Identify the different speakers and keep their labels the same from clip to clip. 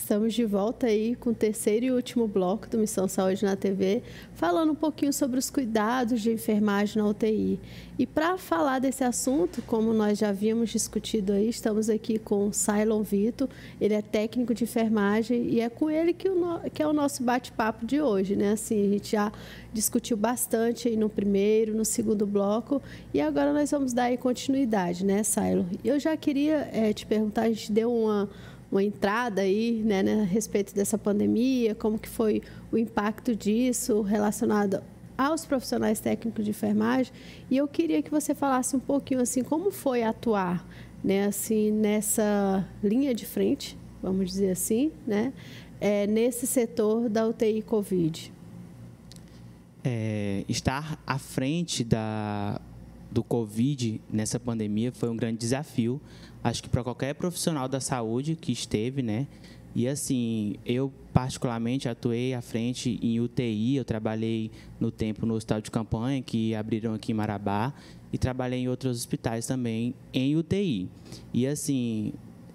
Speaker 1: Estamos de volta aí com o terceiro e último bloco do Missão Saúde na TV, falando um pouquinho sobre os cuidados de enfermagem na UTI. E para falar desse assunto, como nós já havíamos discutido aí, estamos aqui com o Sailon Vitor, ele é técnico de enfermagem e é com ele que é o nosso bate-papo de hoje, né? Assim, a gente já discutiu bastante aí no primeiro, no segundo bloco e agora nós vamos dar aí continuidade, né, Sailon? Eu já queria te perguntar, a gente deu uma entrada aí, né, a respeito dessa pandemia, como que foi o impacto disso relacionado aos profissionais técnicos de enfermagem, e eu queria que você falasse um pouquinho assim, como foi atuar, né, assim, nessa linha de frente, vamos dizer assim, né, nesse setor da UTI Covid.
Speaker 2: Estar à frente do Covid nessa pandemia foi um grande desafio, acho que para qualquer profissional da saúde que esteve, né? E assim, eu particularmente atuei à frente em UTI, eu trabalhei no tempo no hospital de campanha, que abriram aqui em Marabá, e trabalhei em outros hospitais também em UTI. E assim,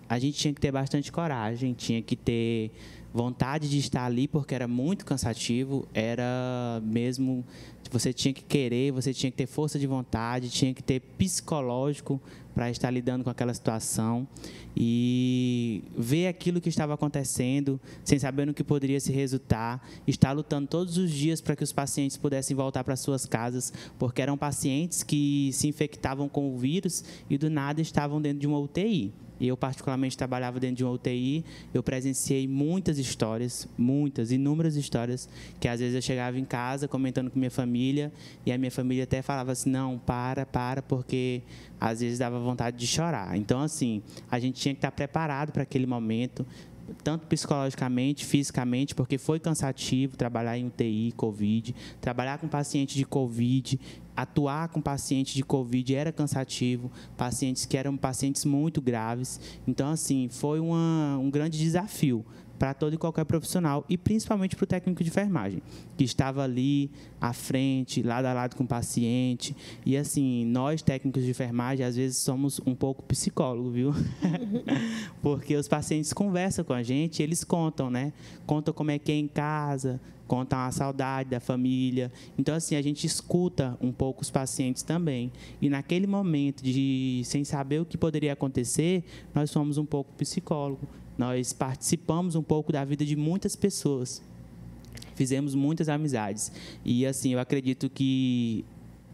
Speaker 2: a gente tinha que ter bastante coragem, tinha que ter vontade de estar ali, porque era muito cansativo, era mesmo, você tinha que querer, você tinha que ter força de vontade, tinha que ter psicológico para estar lidando com aquela situação e ver aquilo que estava acontecendo, sem saber no que poderia se resultar, estar lutando todos os dias para que os pacientes pudessem voltar para suas casas, porque eram pacientes que se infectavam com o vírus e do nada estavam dentro de uma UTI. Eu, particularmente, trabalhava dentro de uma UTI, eu presenciei muitas histórias, inúmeras histórias, que às vezes eu chegava em casa comentando com minha família, e a minha família até falava assim, não, para, porque às vezes dava vontade de chorar. Então, assim, a gente tinha que estar preparado para aquele momento, tanto psicologicamente, fisicamente, porque foi cansativo trabalhar em UTI, Covid, trabalhar com paciente de Covid, atuar com paciente de Covid era cansativo, pacientes que eram pacientes muito graves. Então, assim, foi um grande desafio para todo e qualquer profissional e principalmente para o técnico de enfermagem, que estava ali à frente, lado a lado com o paciente. E, assim, nós, técnicos de enfermagem, às vezes somos um pouco psicólogos, viu? Porque os pacientes conversam com a gente, eles contam, né? Contam como é que é em casa, contam a saudade da família. Então, assim, a gente escuta um pouco os pacientes também. E naquele momento sem saber o que poderia acontecer, nós somos um pouco psicólogo. Nós participamos um pouco da vida de muitas pessoas. Fizemos muitas amizades. E, assim, eu acredito que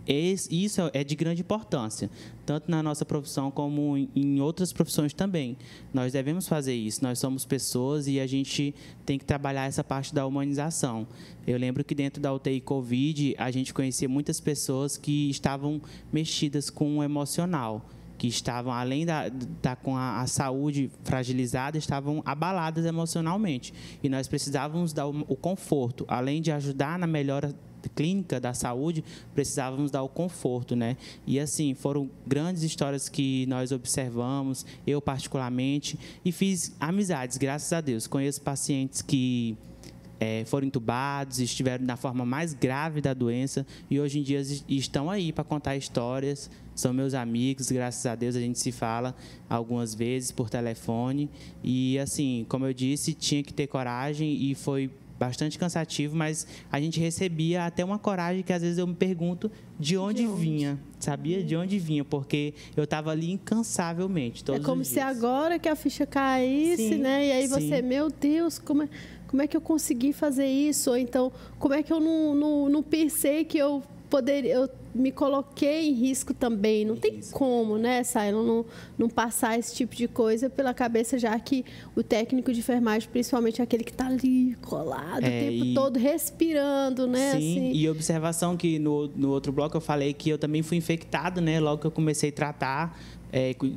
Speaker 2: isso é de grande importância, tanto na nossa profissão como em outras profissões também. Nós devemos fazer isso, nós somos pessoas e a gente tem que trabalhar essa parte da humanização. Eu lembro que dentro da UTI Covid, a gente conhecia muitas pessoas que estavam mexidas com o emocional, que estavam, além com a saúde fragilizada, estavam abaladas emocionalmente. E nós precisávamos dar o conforto, além de ajudar na melhora clínica da saúde, precisávamos dar o conforto, né? E, assim, foram grandes histórias que nós observamos, eu particularmente, e fiz amizades, graças a Deus. Conheço pacientes que foram entubados, estiveram na forma mais grave da doença e hoje em dia estão aí para contar histórias, são meus amigos, graças a Deus a gente se fala algumas vezes por telefone e, assim, como eu disse, tinha que ter coragem e foi bastante cansativo, mas a gente recebia até uma coragem que às vezes eu me pergunto de onde vinha, sabia? De onde vinha, porque eu estava ali incansavelmente todos os dias.
Speaker 1: É como se agora que a ficha caísse, sim, né? E aí você, meu Deus, como é que eu consegui fazer isso? Ou então, como é que eu não pensei que eu me coloquei em risco também? Não tem como, né, Sailon, não passar esse tipo de coisa pela cabeça, já que o técnico de enfermagem, principalmente aquele que está ali colado o tempo todo, respirando, né?
Speaker 2: Sim,
Speaker 1: assim.
Speaker 2: E observação que no outro bloco eu falei que eu também fui infectado, né? Logo que eu comecei a tratar,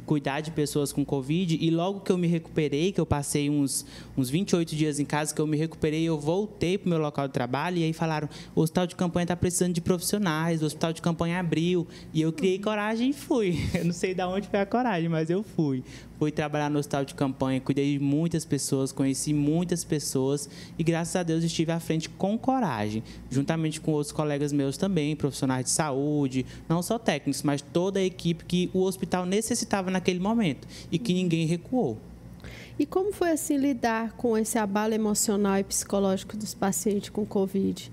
Speaker 2: cuidar de pessoas com Covid, e logo que eu me recuperei, que eu passei uns 28 dias em casa, que eu me recuperei, eu voltei para o meu local de trabalho, e aí falaram, o hospital de campanha está precisando de profissionais, o hospital de campanha abriu, e eu criei coragem e fui. Eu não sei de onde foi a coragem, mas eu fui. Fui trabalhar no hospital de campanha, cuidei de muitas pessoas, conheci muitas pessoas, e graças a Deus estive à frente com coragem, juntamente com outros colegas meus também, profissionais de saúde, não só técnicos, mas toda a equipe que o hospital necessitava naquele momento e que ninguém recuou.
Speaker 1: E como foi assim lidar com esse abalo emocional e psicológico dos pacientes com Covid?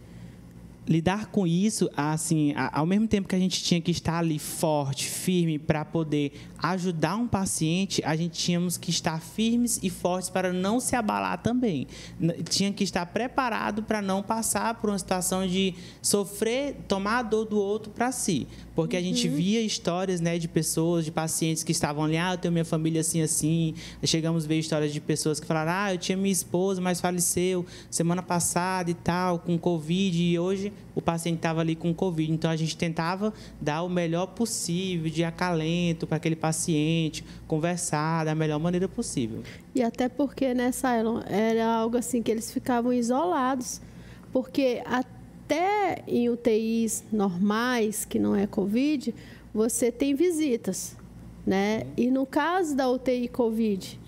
Speaker 2: Lidar com isso, assim, ao mesmo tempo que a gente tinha que estar ali forte, firme, para poder ajudar um paciente, a gente tínhamos que estar firmes e fortes para não se abalar também. Tinha que estar preparado para não passar por uma situação de sofrer, tomar a dor do outro para si. Porque a gente via histórias, né, de pessoas, de pacientes que estavam ali, eu tenho minha família assim, assim. Chegamos a ver histórias de pessoas que falaram, eu tinha minha esposa, mas faleceu semana passada e tal, com Covid, e hoje o paciente estava ali com Covid. Então, a gente tentava dar o melhor possível de acalento para aquele paciente, conversar da melhor maneira possível.
Speaker 1: E até porque, né, Sailon, era algo assim que eles ficavam isolados, porque até em UTIs normais, que não é Covid, você tem visitas, né? E no caso da UTI Covid...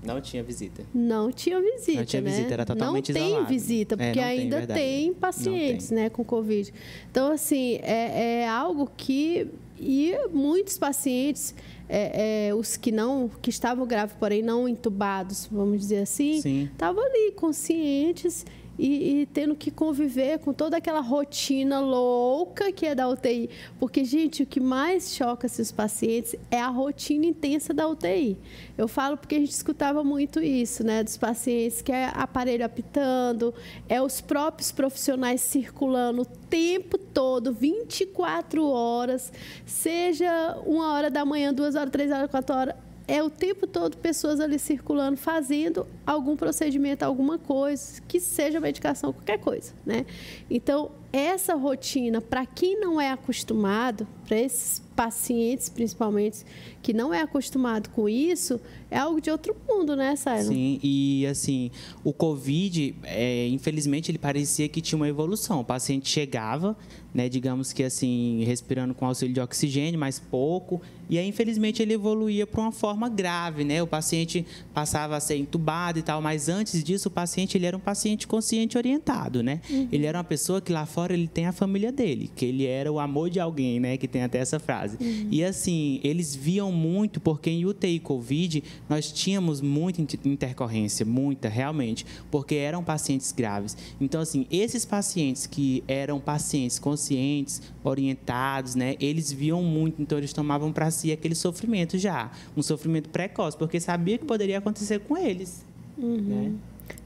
Speaker 2: Não tinha visita.
Speaker 1: Não tinha visita,
Speaker 2: não tinha
Speaker 1: né?
Speaker 2: visita, era totalmente
Speaker 1: isolado. Não tem visita, porque ainda tem pacientes, né, com Covid. Então, assim, é algo que... E muitos pacientes, os que estavam grávidos, porém não entubados, vamos dizer assim, estavam ali conscientes e tendo que conviver com toda aquela rotina louca que é da UTI. Porque, gente, o que mais choca esses pacientes é a rotina intensa da UTI. Eu falo porque a gente escutava muito isso, né? Dos pacientes que é aparelho apitando, os próprios profissionais circulando o tempo todo, 24 horas, seja 1h da manhã, 2h, 3h, 4h, o tempo todo pessoas ali circulando, fazendo algum procedimento, alguma coisa, que seja medicação, qualquer coisa, né? Então, essa rotina, para quem não é acostumado, para esses pacientes, principalmente, que não é acostumado com isso, é algo de outro mundo, né, Sailon?
Speaker 2: Sim, e assim, o Covid, infelizmente, ele parecia que tinha uma evolução. O paciente chegava, né, digamos que assim, respirando com auxílio de oxigênio, mas pouco, e aí, infelizmente, ele evoluía para uma forma grave, né? O paciente passava a ser entubado e tal, mas antes disso, o paciente, ele era um paciente consciente orientado, né? Ele era uma pessoa que lá fora ele tem a família dele, que ele era o amor de alguém, né? Que tem até essa frase. E assim, eles viam muito, porque em UTI Covid, nós tínhamos muita intercorrência, muita, realmente, porque eram pacientes graves. Então, assim, esses pacientes que eram pacientes conscientes, orientados, né? Eles viam muito, então eles tomavam para si aquele sofrimento já, um sofrimento precoce, porque sabia que poderia acontecer com eles. Né?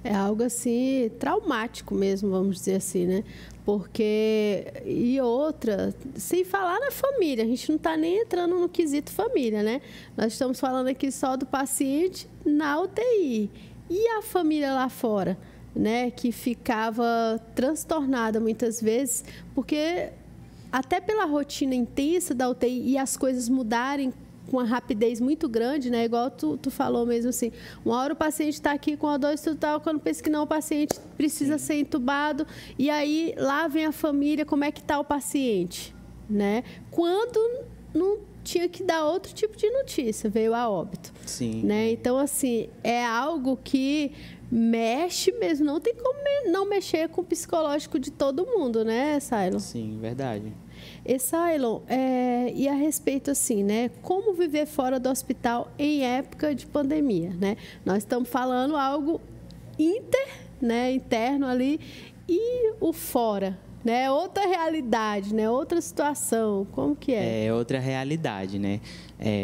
Speaker 1: É algo assim, traumático mesmo, vamos dizer assim, né? Porque, e outra, sem falar na família, a gente não está nem entrando no quesito família, né? Nós estamos falando aqui só do paciente na UTI. E a família lá fora, né? Que ficava transtornada muitas vezes, porque até pela rotina intensa da UTI e as coisas mudarem com uma rapidez muito grande, né? Igual tu falou mesmo assim, uma hora o paciente está aqui com a dor estrutural, quando pensa que não, o paciente precisa ser entubado, e aí lá vem a família, como é que está o paciente, né? Quando não tinha que dar outro tipo de notícia, veio a óbito.
Speaker 2: Sim.
Speaker 1: Né? Então, assim, é algo que mexe mesmo, não tem como não mexer com o psicológico de todo mundo, né, Sailon?
Speaker 2: Sim, verdade.
Speaker 1: E Sailon, e a respeito assim, né, como viver fora do hospital em época de pandemia, né? Nós estamos falando algo interno ali, e o fora, né? Outra realidade, né? Outra situação, como que é?
Speaker 2: É outra realidade, né?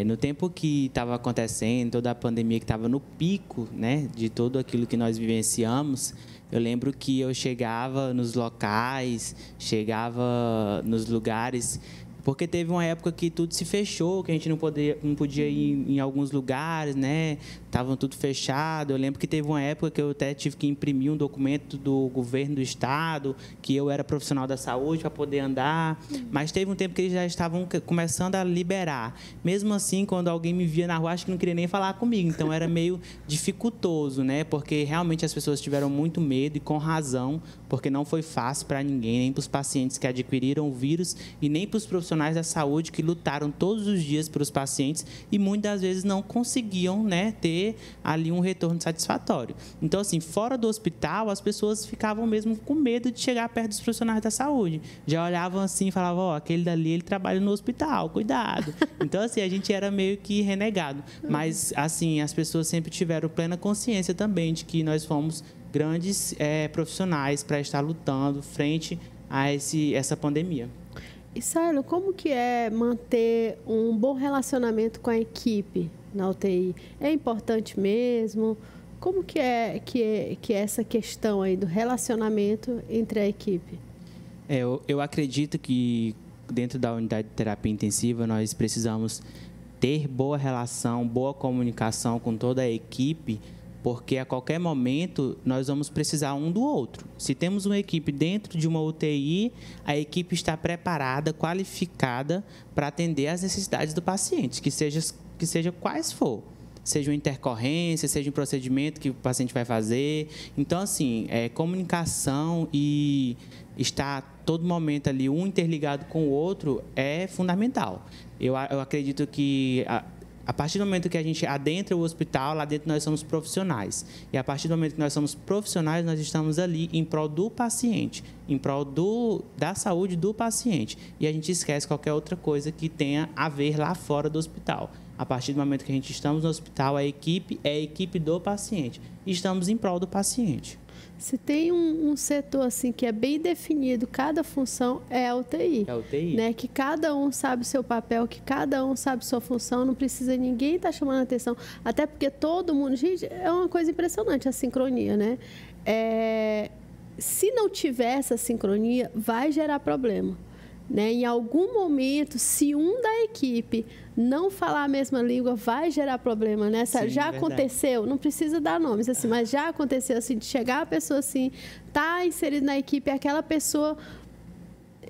Speaker 2: No tempo que estava acontecendo, toda a pandemia que estava no pico, né, de tudo aquilo que nós vivenciamos, eu lembro que eu chegava nos locais, chegava nos lugares, porque teve uma época que tudo se fechou, que a gente não podia ir em alguns lugares, né? Estavam tudo fechado. Eu lembro que teve uma época que eu até tive que imprimir um documento do governo do estado, que eu era profissional da saúde para poder andar. Mas teve um tempo que eles já estavam começando a liberar. Mesmo assim, quando alguém me via na rua, acho que não queria nem falar comigo. Então, era meio dificultoso, né? Porque realmente as pessoas tiveram muito medo, e com razão, porque não foi fácil para ninguém, nem para os pacientes que adquiriram o vírus e nem para os profissionais da saúde que lutaram todos os dias para os pacientes e muitas das vezes não conseguiam, né, ter ter ali um retorno satisfatório. Então, assim, fora do hospital, as pessoas ficavam mesmo com medo de chegar perto dos profissionais da saúde. Já olhavam assim e falavam, aquele dali, ele trabalha no hospital, cuidado. Então, assim, a gente era meio que renegado. Mas, assim, as pessoas sempre tiveram plena consciência também de que nós fomos grandes profissionais para estar lutando frente a essa pandemia.
Speaker 1: E, Sailo, como que é manter um bom relacionamento com a equipe na UTI? É importante mesmo? Como que é essa questão aí do relacionamento entre a equipe?
Speaker 2: Eu acredito que dentro da unidade de terapia intensiva nós precisamos ter boa relação, boa comunicação com toda a equipe, porque a qualquer momento nós vamos precisar um do outro. Se temos uma equipe dentro de uma UTI, a equipe está preparada, qualificada para atender às necessidades do paciente, que seja quais for. Seja uma intercorrência, seja um procedimento que o paciente vai fazer. Então, assim, comunicação e estar todo momento ali um interligado com o outro é fundamental. Eu acredito que a partir do momento que a gente adentra o hospital, lá dentro nós somos profissionais. E a partir do momento que nós somos profissionais, nós estamos ali em prol do paciente, em prol da saúde do paciente. E a gente esquece qualquer outra coisa que tenha a ver lá fora do hospital. A partir do momento que a gente estamos no hospital, a equipe é a equipe do paciente. E estamos em prol do paciente.
Speaker 1: Se tem um setor assim que é bem definido, cada função é a UTI.
Speaker 2: É a UTI.
Speaker 1: Né? Que cada um sabe o seu papel, que cada um sabe sua função, não precisa ninguém estar chamando a atenção. Até porque todo mundo... Gente, é uma coisa impressionante a sincronia, né? Se não tiver essa sincronia, vai gerar problema. Né? Em algum momento, se um da equipe não falar a mesma língua, vai gerar problema, né?
Speaker 2: Sim,
Speaker 1: já
Speaker 2: verdade.
Speaker 1: Aconteceu, não precisa dar nomes, assim, mas já aconteceu assim, de chegar a pessoa assim, tá inserida na equipe, aquela pessoa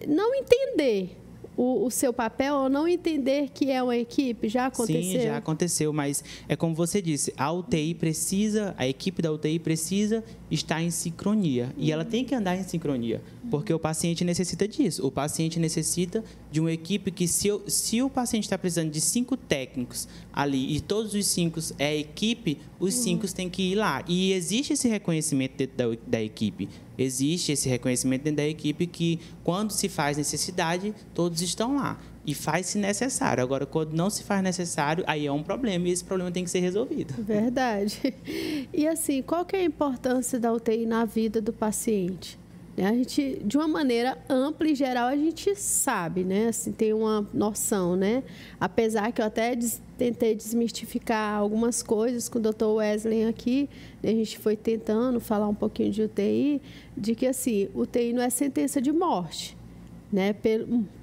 Speaker 1: não entender o seu papel ou não entender que é uma equipe, já aconteceu?
Speaker 2: Sim, já aconteceu, mas é como você disse, a equipe da UTI precisa estar em sincronia. E ela tem que andar em sincronia, porque o paciente necessita disso. O paciente necessita de uma equipe que, se o paciente está precisando de 5 técnicos ali e todos os 5 é a equipe, os 5 têm que ir lá. E existe esse reconhecimento dentro da equipe. Existe esse reconhecimento dentro da equipe que, quando se faz necessidade, todos estão lá. E faz-se necessário. Agora, quando não se faz necessário, aí é um problema e esse problema tem que ser resolvido.
Speaker 1: Verdade. E assim, qual que é a importância da UTI na vida do paciente? A gente, de uma maneira ampla e geral, a gente sabe, né? Assim, tem uma noção, né? Apesar que eu até tentei desmistificar algumas coisas com o Dr. Wesley aqui, a gente foi tentando falar um pouquinho de UTI, de que, assim, UTI não é sentença de morte, né?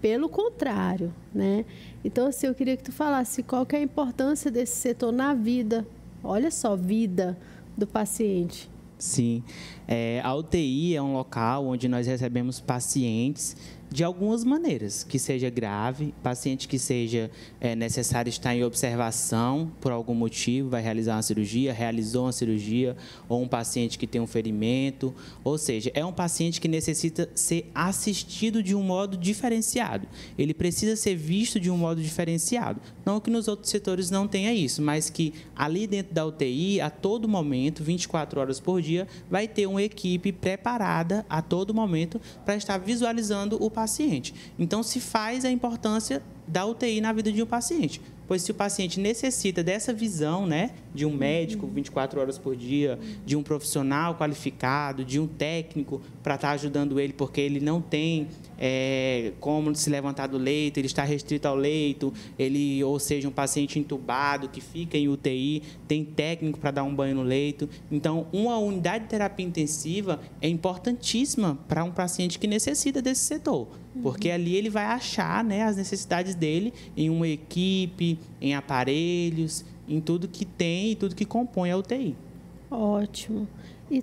Speaker 1: Pelo contrário, né? Então, assim, eu queria que tu falasse qual que é a importância desse setor na vida, olha só, vida do paciente.
Speaker 2: Sim, a UTI é um local onde nós recebemos pacientes de algumas maneiras, que seja grave, paciente que seja necessário estar em observação por algum motivo, vai realizar uma cirurgia, realizou uma cirurgia, ou um paciente que tem um ferimento, ou seja, é um paciente que necessita ser assistido de um modo diferenciado. Ele precisa ser visto de um modo diferenciado. Não que nos outros setores não tenha isso, mas que ali dentro da UTI, a todo momento, 24 horas por dia, vai ter uma equipe preparada a todo momento para estar visualizando o paciente. Então, se faz a importância da UTI na vida de um paciente. Pois se o paciente necessita dessa visão, né, de um médico 24 horas por dia, de um profissional qualificado, de um técnico para estar ajudando ele, porque ele não tem como se levantar do leito, ele está restrito ao leito, ou seja, um paciente entubado que fica em UTI, tem técnico para dar um banho no leito. Então, uma unidade de terapia intensiva é importantíssima para um paciente que necessita desse setor, porque ali ele vai achar, né, as necessidades dele em uma equipe, em aparelhos, em tudo que tem e tudo que compõe a UTI.
Speaker 1: Ótimo. E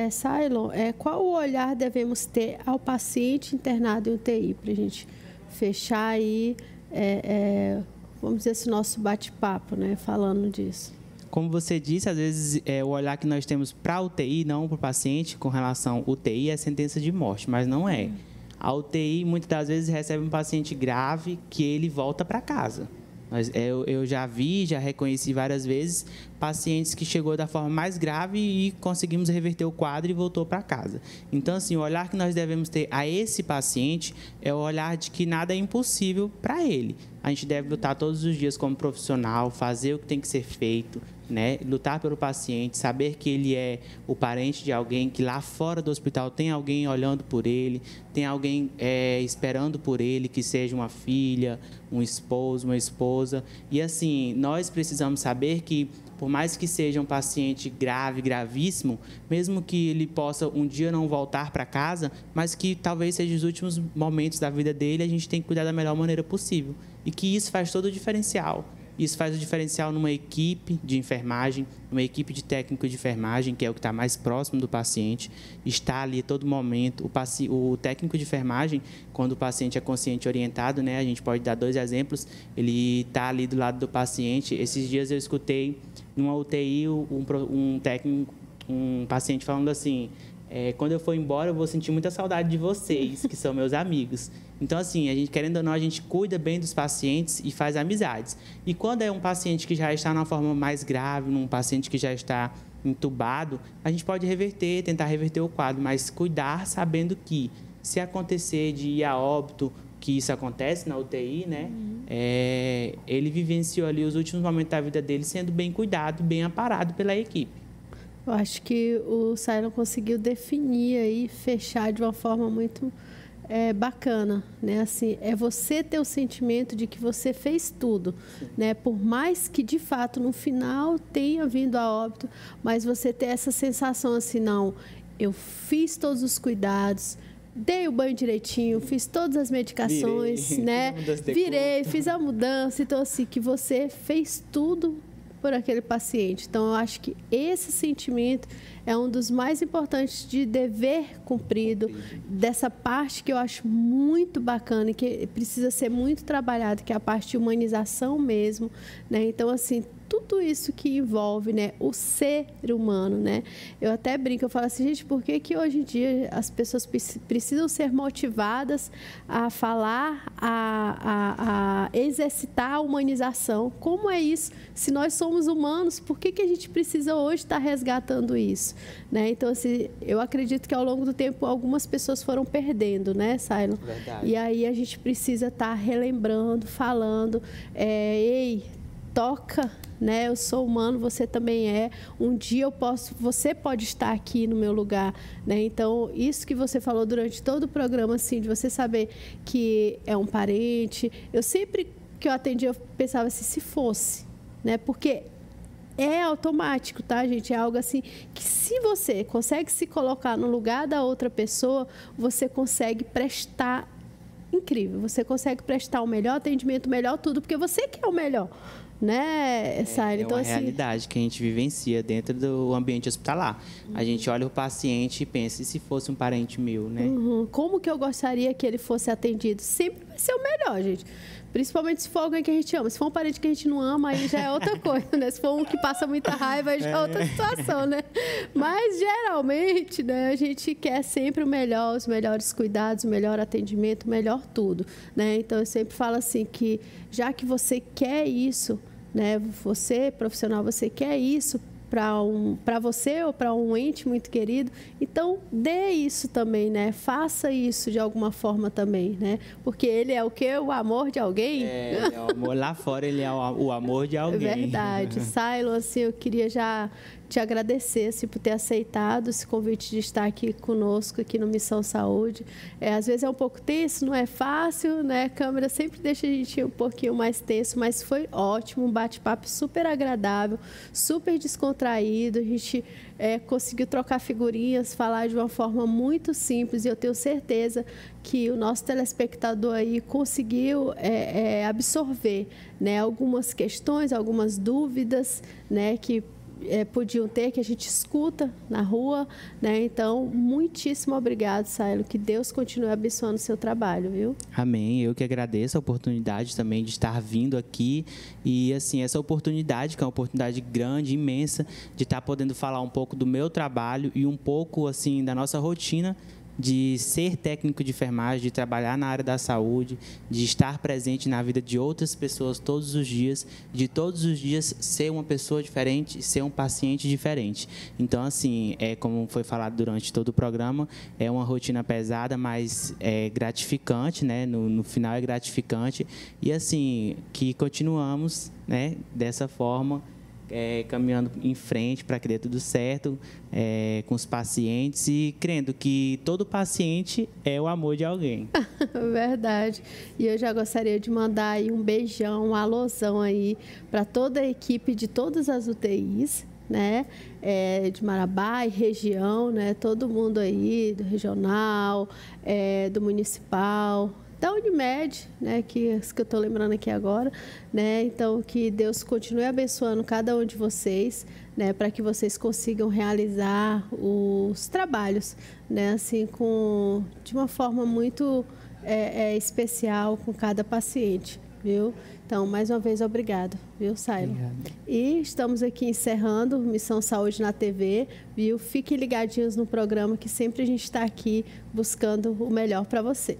Speaker 1: Sailon, qual o olhar devemos ter ao paciente internado em UTI, para a gente fechar aí, vamos dizer, esse nosso bate-papo, né, falando disso?
Speaker 2: Como você disse, às vezes o olhar que nós temos para a UTI, não para o paciente, com relação à UTI, é sentença de morte, mas não é. A UTI, muitas das vezes, recebe um paciente grave que ele volta para casa. Eu já vi, já reconheci várias vezes pacientes que chegou da forma mais grave e conseguimos reverter o quadro e voltou para casa. Então, assim, o olhar que nós devemos ter a esse paciente é o olhar de que nada é impossível para ele. A gente deve lutar todos os dias como profissional, fazer o que tem que ser feito, né? Lutar pelo paciente, saber que ele é o parente de alguém, que lá fora do hospital tem alguém olhando por ele, tem alguém esperando por ele, que seja uma filha, um esposo, uma esposa. E assim, nós precisamos saber que, por mais que seja um paciente grave, gravíssimo, mesmo que ele possa um dia não voltar para casa, mas que talvez seja os últimos momentos da vida dele, a gente tem que cuidar da melhor maneira possível. E que isso faz todo o diferencial. Isso faz o diferencial numa equipe de enfermagem, numa equipe de técnico de enfermagem, que é o que está mais próximo do paciente, está ali a todo momento. O técnico de enfermagem, quando o paciente é consciente orientado, né, a gente pode dar 2 exemplos, ele está ali do lado do paciente. Esses dias eu escutei numa UTI um paciente falando assim: quando eu for embora, eu vou sentir muita saudade de vocês, que são meus amigos. Então, assim, a gente, querendo ou não, a gente cuida bem dos pacientes e faz amizades. E quando é um paciente que já está numa forma mais grave, um paciente que já está entubado, a gente pode tentar reverter o quadro, mas cuidar sabendo que, se acontecer de ir a óbito, que isso acontece na UTI, né? Ele vivenciou ali os últimos momentos da vida dele sendo bem cuidado, bem amparado pela equipe.
Speaker 1: Eu acho que o Sailon conseguiu definir aí, fechar de uma forma muito bacana, né? Assim, é você ter o sentimento de que você fez tudo, né? Por mais que de fato no final tenha vindo a óbito, mas você ter essa sensação assim, não, eu fiz todos os cuidados, dei o banho direitinho, fiz todas as medicações, né? Fiz a mudança, então assim, que você fez tudo por aquele paciente. Então, eu acho que esse sentimento é um dos mais importantes de dever cumprido, dessa parte que eu acho muito bacana e que precisa ser muito trabalhado, que é a parte de humanização mesmo, né? Então, assim, tudo isso que envolve, né, o ser humano, né? Eu até brinco, eu falo assim, gente, por que hoje em dia as pessoas precisam ser motivadas a falar, a exercitar a humanização? Como é isso? Se nós somos humanos, por que a gente precisa hoje estar resgatando isso? Né? Então, assim, eu acredito que ao longo do tempo algumas pessoas foram perdendo, né, Sailon?
Speaker 2: Verdade.
Speaker 1: E aí a gente precisa estar relembrando, falando, ei, toca, né? Eu sou humano, você também é. Um dia você pode estar aqui no meu lugar, né? Então, isso que você falou durante todo o programa, assim, de você saber que é um parente. Eu sempre que eu atendi, eu pensava assim, se fosse, né? Porque é automático, tá, gente? É algo assim que, se você consegue se colocar no lugar da outra pessoa, você consegue prestar incrível. Você consegue prestar o melhor atendimento, o melhor tudo, porque você quer o melhor. Né, Sailon?
Speaker 2: Então, uma realidade que a gente vivencia dentro do ambiente hospitalar. A gente olha o paciente e pensa, e se fosse um parente meu, né?
Speaker 1: Como que eu gostaria que ele fosse atendido? Sempre vai ser o melhor, gente. Principalmente se for alguém que a gente ama. Se for um parente que a gente não ama, aí já é outra coisa, né? Se for um que passa muita raiva, aí já é outra situação, né? Mas, geralmente, né, a gente quer sempre o melhor, os melhores cuidados, o melhor atendimento, o melhor tudo, né? Então, eu sempre falo assim que, já que você quer isso, né? Você, profissional, você quer isso para você ou para um ente muito querido, então dê isso também, né? Faça isso de alguma forma também, né? Porque ele é o quê? O amor de alguém?
Speaker 2: É o amor lá fora, ele é o amor de alguém.
Speaker 1: É verdade. Sailon, assim, eu queria já te agradecer assim, por ter aceitado esse convite de estar aqui conosco, aqui no Missão Saúde. Às vezes é um pouco tenso, não é fácil, né? A câmera sempre deixa a gente um pouquinho mais tenso, mas foi ótimo, um bate-papo super agradável, super descontraído. A gente conseguiu trocar figurinhas, falar de uma forma muito simples, e eu tenho certeza que o nosso telespectador aí conseguiu absorver, né, algumas questões, algumas dúvidas, né, que podiam ter, que a gente escuta na rua, né? Então, muitíssimo obrigado, Sailon. Que Deus continue abençoando o seu trabalho, viu?
Speaker 2: Amém. Eu que agradeço a oportunidade também de estar vindo aqui e, assim, essa oportunidade, que é uma oportunidade grande, imensa, de estar podendo falar um pouco do meu trabalho e um pouco, assim, da nossa rotina de ser técnico de enfermagem, de trabalhar na área da saúde, de estar presente na vida de outras pessoas todos os dias, de todos os dias ser uma pessoa diferente, ser um paciente diferente. Então, assim, como foi falado durante todo o programa, é uma rotina pesada, mas é gratificante, né? No final é gratificante. E, assim, que continuamos, né, dessa forma, caminhando em frente para que dê tudo certo com os pacientes e crendo que todo paciente é o amor de alguém.
Speaker 1: Verdade. E eu já gostaria de mandar aí um beijão, um alôzão aí para toda a equipe de todas as UTIs, né, de Marabá e região, né, todo mundo aí do regional, do municipal, da Unimed, né, que eu estou lembrando aqui agora, né, então que Deus continue abençoando cada um de vocês, né, para que vocês consigam realizar os trabalhos, né, assim, de uma forma muito especial com cada paciente, viu? Então, mais uma vez, obrigado, viu, Sailo? E estamos aqui encerrando Missão Saúde na TV, viu? Fiquem ligadinhos no programa que sempre a gente está aqui buscando o melhor para você.